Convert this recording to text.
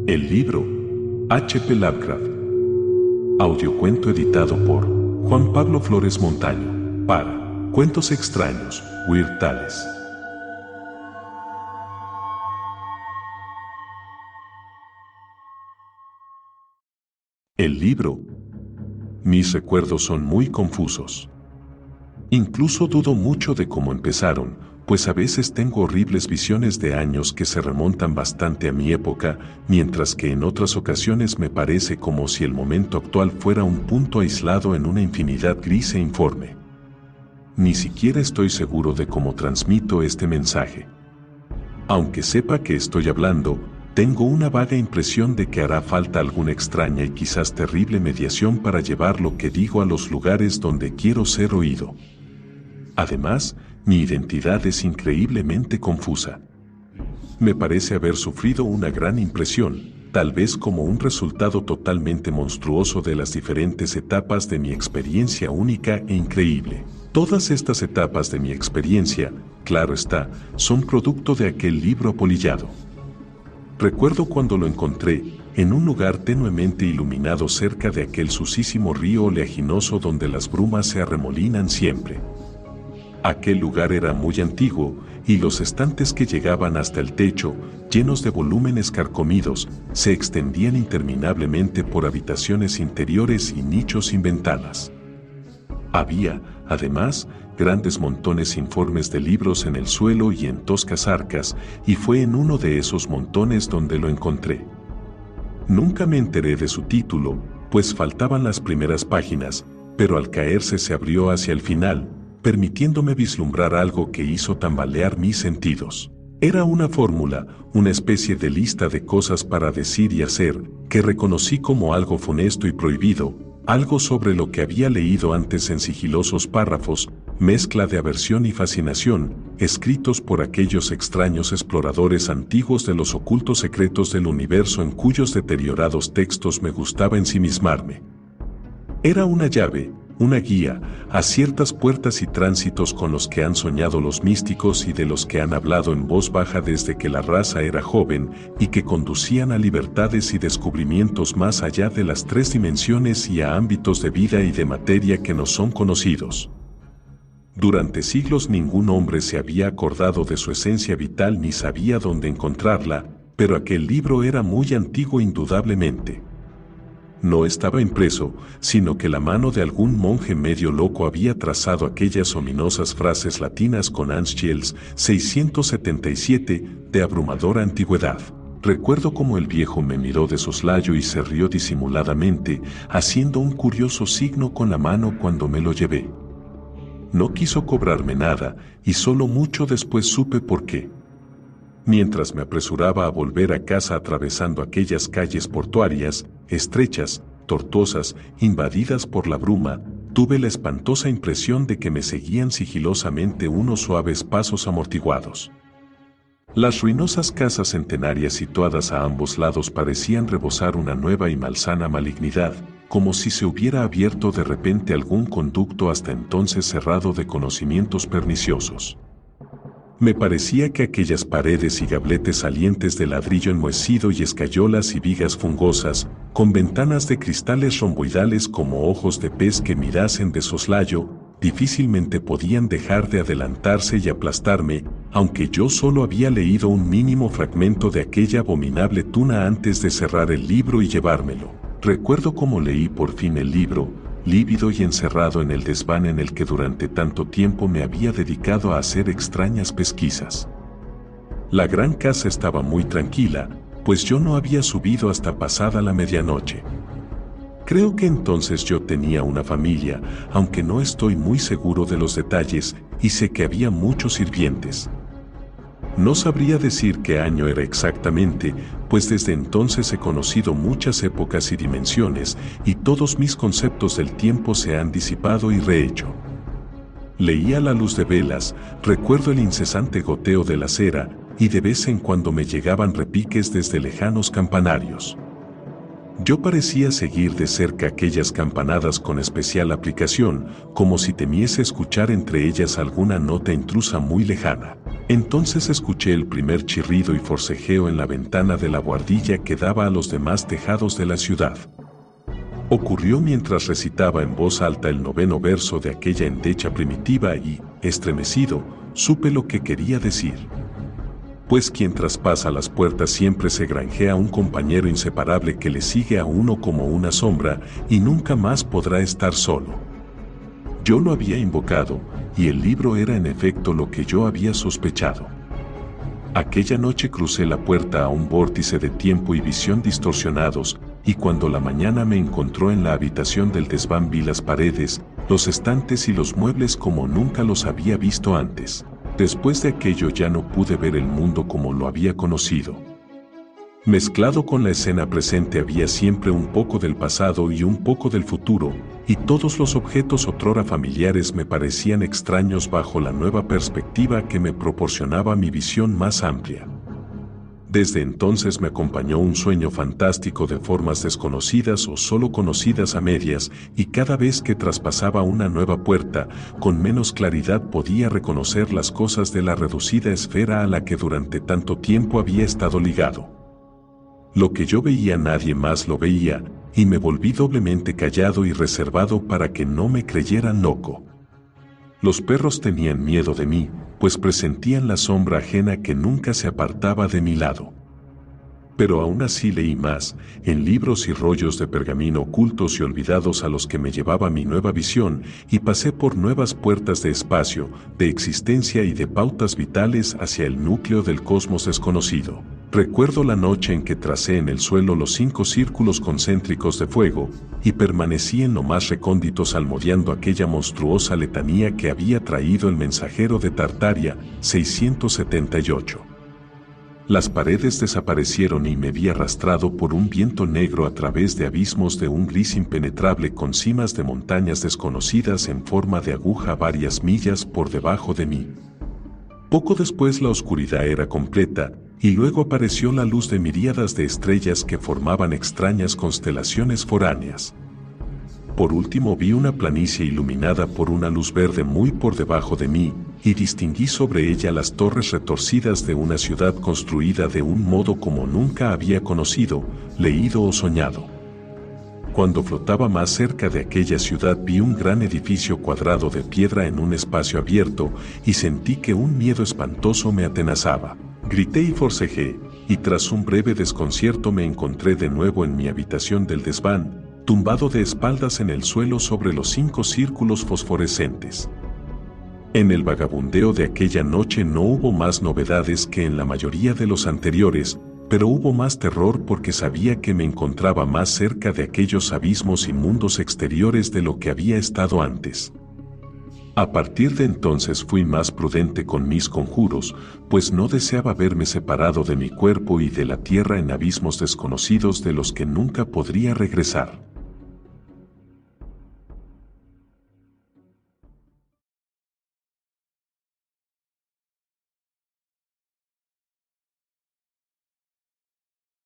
El libro, H.P. Lovecraft. Audiocuento editado por Juan Pablo Flores Montaño, para Cuentos Extraños, Weird Tales. El libro. Mis recuerdos son muy confusos. Incluso dudo mucho de cómo empezaron, pues a veces tengo horribles visiones de años que se remontan bastante a mi época, mientras que en otras ocasiones me parece como si el momento actual fuera un punto aislado en una infinidad gris e informe. Ni siquiera estoy seguro de cómo transmito este mensaje. Aunque sepa que estoy hablando, tengo una vaga impresión de que hará falta alguna extraña y quizás terrible mediación para llevar lo que digo a los lugares donde quiero ser oído. Además, mi identidad es increíblemente confusa. Me parece haber sufrido una gran impresión, tal vez como un resultado totalmente monstruoso de las diferentes etapas de mi experiencia única e increíble. Todas estas etapas de mi experiencia, claro está, son producto de aquel libro apolillado. Recuerdo cuando lo encontré, en un lugar tenuemente iluminado cerca de aquel sucísimo río oleaginoso donde las brumas se arremolinan siempre. Aquel lugar era muy antiguo, y los estantes que llegaban hasta el techo, llenos de volúmenes carcomidos, se extendían interminablemente por habitaciones interiores y nichos sin ventanas. Había, además, grandes montones informes de libros en el suelo y en toscas arcas, y fue en uno de esos montones donde lo encontré. Nunca me enteré de su título, pues faltaban las primeras páginas, pero al caerse se abrió hacia el final, permitiéndome vislumbrar algo que hizo tambalear mis sentidos. Era una fórmula, una especie de lista de cosas para decir y hacer, que reconocí como algo funesto y prohibido, algo sobre lo que había leído antes en sigilosos párrafos, mezcla de aversión y fascinación, escritos por aquellos extraños exploradores antiguos de los ocultos secretos del universo en cuyos deteriorados textos me gustaba ensimismarme. Era una llave, una guía, a ciertas puertas y tránsitos con los que han soñado los místicos y de los que han hablado en voz baja desde que la raza era joven y que conducían a libertades y descubrimientos más allá de las 3 dimensiones y a ámbitos de vida y de materia que nos son conocidos. Durante siglos ningún hombre se había acordado de su esencia vital ni sabía dónde encontrarla, pero aquel libro era muy antiguo indudablemente. No estaba impreso, sino que la mano de algún monje medio loco había trazado aquellas ominosas frases latinas con Anschels 677, de abrumadora antigüedad. Recuerdo cómo el viejo me miró de soslayo y se rió disimuladamente, haciendo un curioso signo con la mano cuando me lo llevé. No quiso cobrarme nada, y solo mucho después supe por qué. Mientras me apresuraba a volver a casa atravesando aquellas calles portuarias, estrechas, tortuosas, invadidas por la bruma, tuve la espantosa impresión de que me seguían sigilosamente unos suaves pasos amortiguados. Las ruinosas casas centenarias situadas a ambos lados parecían rebosar una nueva y malsana malignidad, como si se hubiera abierto de repente algún conducto hasta entonces cerrado de conocimientos perniciosos. Me parecía que aquellas paredes y gabletes salientes de ladrillo enmohecido y escayolas y vigas fungosas, con ventanas de cristales romboidales como ojos de pez que mirasen de soslayo, difícilmente podían dejar de adelantarse y aplastarme, aunque yo solo había leído un mínimo fragmento de aquella abominable tuna antes de cerrar el libro y llevármelo. Recuerdo cómo leí por fin el libro, lívido y encerrado en el desván en el que durante tanto tiempo me había dedicado a hacer extrañas pesquisas. La gran casa estaba muy tranquila, pues yo no había subido hasta pasada la medianoche. Creo que entonces yo tenía una familia, aunque no estoy muy seguro de los detalles, y sé que había muchos sirvientes. No sabría decir qué año era exactamente, pues desde entonces he conocido muchas épocas y dimensiones, y todos mis conceptos del tiempo se han disipado y rehecho. Leía la luz de velas, recuerdo el incesante goteo de la cera, y de vez en cuando me llegaban repiques desde lejanos campanarios. Yo parecía seguir de cerca aquellas campanadas con especial aplicación, como si temiese escuchar entre ellas alguna nota intrusa muy lejana. Entonces escuché el primer chirrido y forcejeo en la ventana de la buhardilla que daba a los demás tejados de la ciudad. Ocurrió mientras recitaba en voz alta el 9º verso de aquella endecha primitiva y, estremecido, supe lo que quería decir. Pues quien traspasa las puertas siempre se granjea un compañero inseparable que le sigue a uno como una sombra y nunca más podrá estar solo. Yo lo había invocado, y el libro era en efecto lo que yo había sospechado. Aquella noche crucé la puerta a un vórtice de tiempo y visión distorsionados, y cuando la mañana me encontró en la habitación del desván vi las paredes, los estantes y los muebles como nunca los había visto antes. Después de aquello ya no pude ver el mundo como lo había conocido. Mezclado con la escena presente había siempre un poco del pasado y un poco del futuro, y todos los objetos otrora familiares me parecían extraños bajo la nueva perspectiva que me proporcionaba mi visión más amplia. Desde entonces me acompañó un sueño fantástico de formas desconocidas o solo conocidas a medias, y cada vez que traspasaba una nueva puerta, con menos claridad podía reconocer las cosas de la reducida esfera a la que durante tanto tiempo había estado ligado. Lo que yo veía nadie más lo veía, y me volví doblemente callado y reservado para que no me creyeran loco. Los perros tenían miedo de mí, pues presentían la sombra ajena que nunca se apartaba de mi lado. Pero aún así leí más, en libros y rollos de pergamino ocultos y olvidados a los que me llevaba mi nueva visión, y pasé por nuevas puertas de espacio, de existencia y de pautas vitales hacia el núcleo del cosmos desconocido. Recuerdo la noche en que tracé en el suelo los 5 círculos concéntricos de fuego, y permanecí en lo más recóndito salmodiando aquella monstruosa letanía que había traído el mensajero de Tartaria, 678. Las paredes desaparecieron y me vi arrastrado por un viento negro a través de abismos de un gris impenetrable con cimas de montañas desconocidas en forma de aguja varias millas por debajo de mí. Poco después la oscuridad era completa, y luego apareció la luz de miríadas de estrellas que formaban extrañas constelaciones foráneas. Por último vi una planicie iluminada por una luz verde muy por debajo de mí, y distinguí sobre ella las torres retorcidas de una ciudad construida de un modo como nunca había conocido, leído o soñado. Cuando flotaba más cerca de aquella ciudad vi un gran edificio cuadrado de piedra en un espacio abierto, y sentí que un miedo espantoso me atenazaba. Grité y forcejé, y tras un breve desconcierto me encontré de nuevo en mi habitación del desván, tumbado de espaldas en el suelo sobre los 5 círculos fosforescentes. En el vagabundeo de aquella noche no hubo más novedades que en la mayoría de los anteriores, pero hubo más terror porque sabía que me encontraba más cerca de aquellos abismos y mundos exteriores de lo que había estado antes. A partir de entonces fui más prudente con mis conjuros, pues no deseaba verme separado de mi cuerpo y de la tierra en abismos desconocidos de los que nunca podría regresar.